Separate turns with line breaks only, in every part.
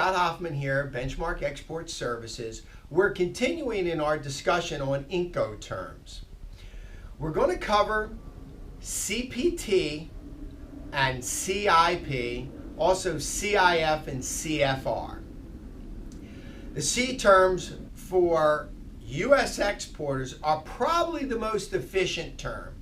Scott Hoffman here, Benchmark Export Services. We're continuing in our discussion on Incoterms. We're going to cover CPT and CIP, also CIF and CFR. The C terms for U.S. exporters are probably the most efficient term,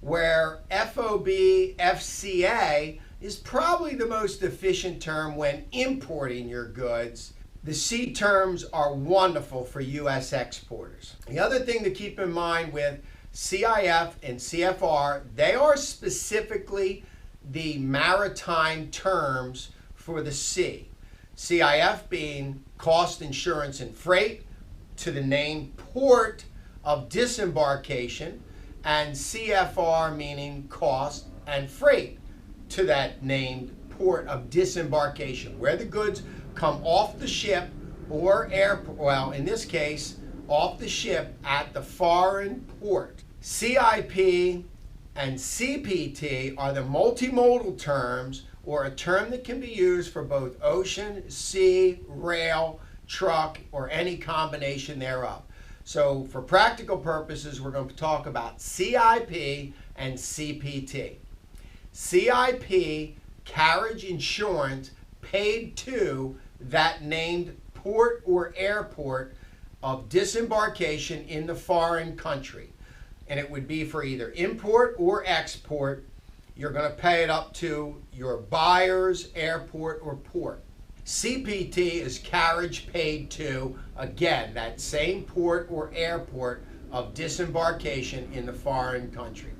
where FOB, FCA is probably the most efficient term when importing your goods. The C terms are wonderful for U.S. exporters. The other thing to keep in mind with CIF and CFR, they are specifically the maritime terms for the C. CIF being cost, insurance, and freight to the named port of disembarkation, and CFR meaning cost and freight to that named port of disembarkation, where the goods come off the ship or airport, well, in this case, off the ship at the foreign port. CIP and CPT are the multimodal terms, or a term that can be used for both ocean, sea, rail, truck, or any combination thereof. So for practical purposes, we're going to talk about CIP and CPT. CIP, carriage insurance paid to that named port or airport of disembarkation in the foreign country. And it would be for either import or export. You're going to pay it up to your buyer's airport or port. CPT is carriage paid to, again, that same port or airport of disembarkation in the foreign country.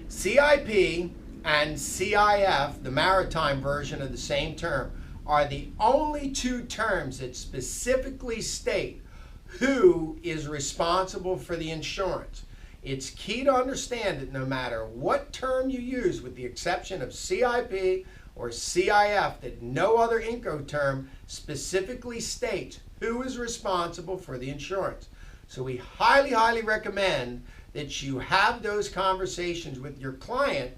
CIP and CIF, the maritime version of the same term, are the only two terms that specifically state who is responsible for the insurance. It's key to understand that no matter what term you use, with the exception of CIP or CIF, that no other Incoterm specifically states who is responsible for the insurance. So we highly, highly recommend that you have those conversations with your client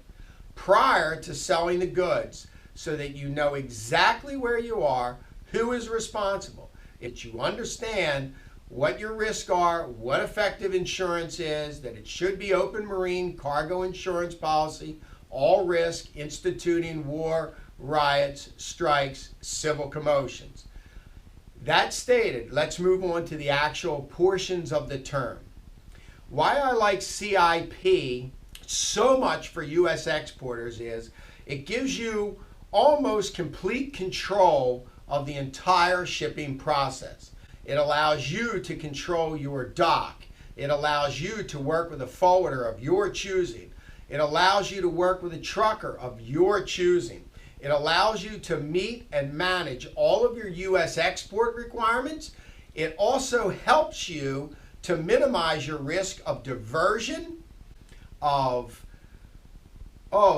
prior to selling the goods, so that you know exactly where you are, who is responsible. If you understand what your risks are, what effective insurance is, that it should be open marine cargo insurance policy, all risk, instituting war, riots, strikes, civil commotions. That stated, let's move on to the actual portions of the term. Why I like CIP so much for U.S. exporters is it gives you almost complete control of the entire shipping process. It allows you to control your dock. It allows you to work with a forwarder of your choosing. It allows you to work with a trucker of your choosing. It allows you to meet and manage all of your U.S. export requirements. It also helps you to minimize your risk of diversion, of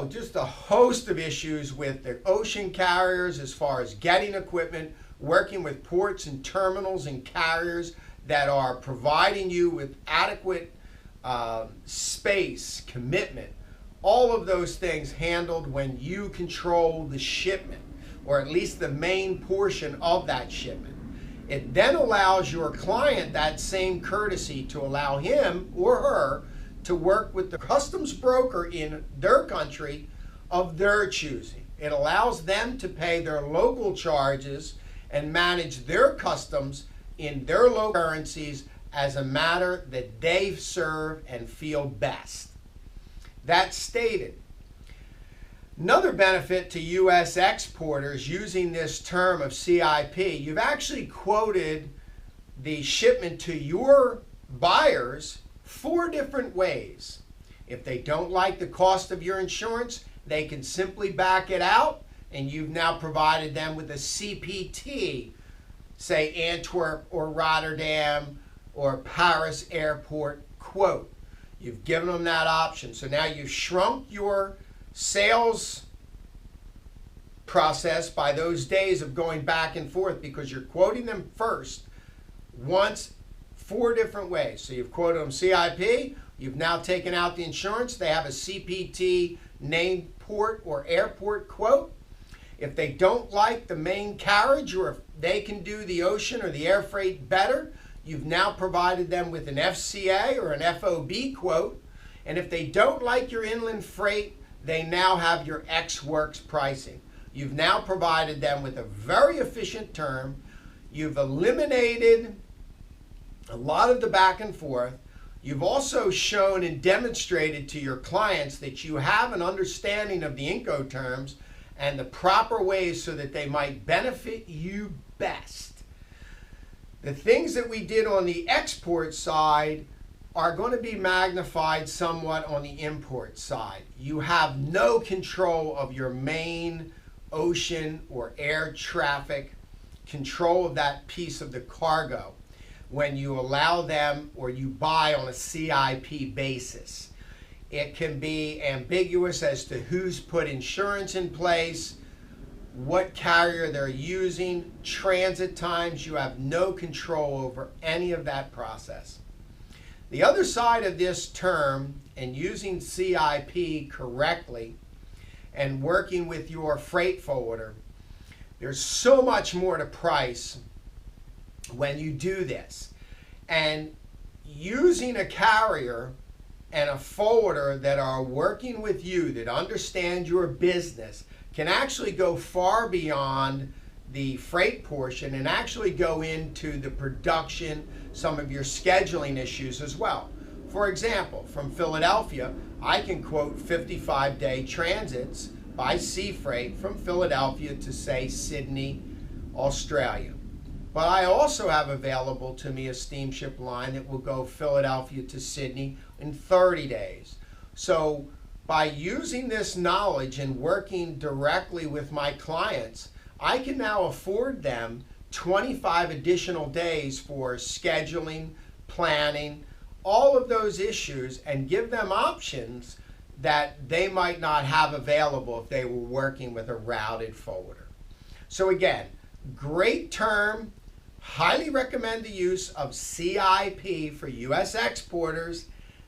just a host of issues with the ocean carriers as far as getting equipment, working with ports and terminals and carriers that are providing you with adequate space, commitment, all of those things handled when you control the shipment, or at least the main portion of that shipment. It then allows your client that same courtesy to allow him or her to work with the customs broker in their country of their choosing. It allows them to pay their local charges and manage their customs in their local currencies as a matter that they serve and feel best. That stated, another benefit to U.S. exporters using this term of CIP, you've actually quoted the shipment to your buyers 4 different ways. If they don't like the cost of your insurance, they can simply back it out, and you've now provided them with a CPT, say Antwerp or Rotterdam or Paris airport quote. You've given them that option. So now you've shrunk your sales process by those days of going back and forth, because you're quoting them first once 4 different ways. So you've quoted them CIP, you've now taken out the insurance, they have a CPT named port or airport quote. If they don't like the main carriage, or if they can do the ocean or the air freight better, you've now provided them with an FCA or an FOB quote. And if they don't like your inland freight, they now have your ex-works pricing. You've now provided them with a very efficient term. You've eliminated a lot of the back and forth. You've also shown and demonstrated to your clients that you have an understanding of the Incoterms and the proper ways so that they might benefit you best. The things that we did on the export side are going to be magnified somewhat on the import side. You have no control of your main ocean or air traffic, control of that piece of the cargo when you allow them or you buy on a CIP basis. It can be ambiguous as to who's put insurance in place, what carrier they're using, transit times. You have no control over any of that process. The other side of this term, and using CIP correctly and working with your freight forwarder, there's so much more to price when you do this. And using a carrier and a forwarder that are working with you, that understand your business, can actually go far beyond the freight portion and actually go into the production, some of your scheduling issues as well. For example, from Philadelphia, I can quote 55-day transits by sea freight from Philadelphia to, say, Sydney, Australia. But I also have available to me a steamship line that will go Philadelphia to Sydney in 30 days. So by using this knowledge and working directly with my clients, I can now afford them 25 additional days for scheduling, planning, all of those issues, and give them options that they might not have available if they were working with a routed forwarder. So again, great term. Highly recommend the use of CIP for U.S. exporters,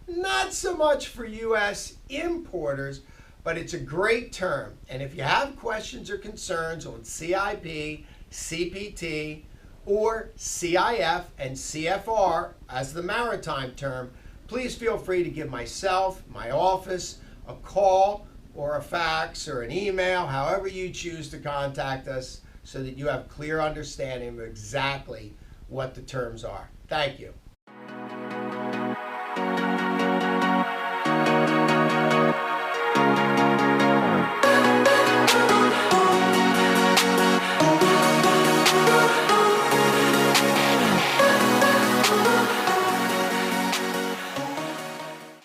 not so much for U.S. importers, but it's a great term. And if you have questions or concerns on CIP, CPT, or CIF and CFR as the maritime term, please feel free to give myself, my office, a call or a fax or an email, however you choose to contact us, so that you have clear understanding of exactly what the terms are. Thank you.